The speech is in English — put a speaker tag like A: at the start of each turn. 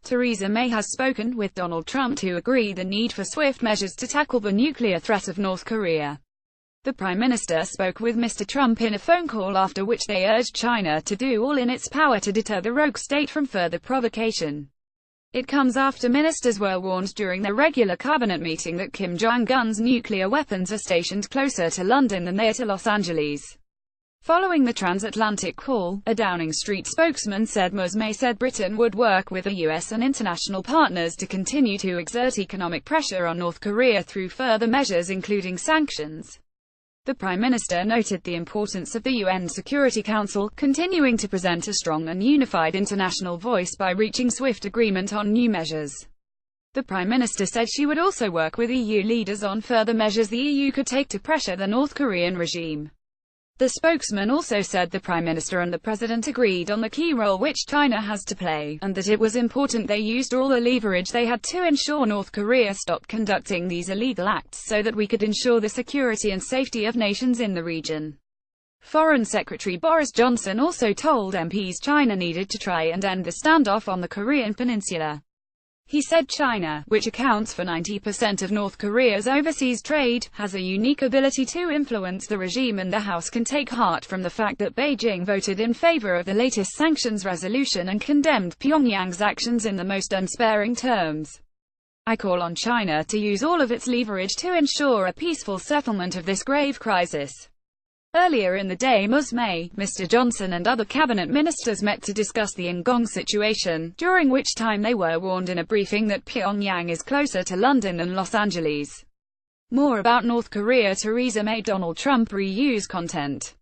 A: Theresa May has spoken with Donald Trump to agree the need for swift measures to tackle the nuclear threat of North Korea. The Prime Minister spoke with Mr. Trump in a phone call after which they urged China to do all in its power to deter the rogue state from further provocation. It comes after ministers were warned during their regular cabinet meeting that Kim Jong-un's nuclear weapons are stationed closer to London than they are to Los Angeles. Following the transatlantic call, a Downing Street spokesman said Ms. May said Britain would work with the US and international partners to continue to exert economic pressure on North Korea through further measures including sanctions. The Prime Minister noted the importance of the UN Security Council continuing to present a strong and unified international voice by reaching swift agreement on new measures. The Prime Minister said she would also work with EU leaders on further measures the EU could take to pressure the North Korean regime. The spokesman also said the Prime Minister and the President agreed on the key role which China has to play, and that it was important they used all the leverage they had to ensure North Korea stopped conducting these illegal acts so that we could ensure the security and safety of nations in the region. Foreign Secretary Boris Johnson also told MPs China needed to try and end the standoff on the Korean peninsula. He said China, which accounts for 90% of North Korea's overseas trade, has a unique ability to influence the regime, and the House can take heart from the fact that Beijing voted in favor of the latest sanctions resolution and condemned Pyongyang's actions in the most unsparing terms. I call on China to use all of its leverage to ensure a peaceful settlement of this grave crisis. Earlier in the day, Ms. May, Mr. Johnson and other cabinet ministers met to discuss the Ngong situation, during which time they were warned in a briefing that Pyongyang is closer to London than Los Angeles. More about North Korea. Theresa May. Donald Trump reuse content.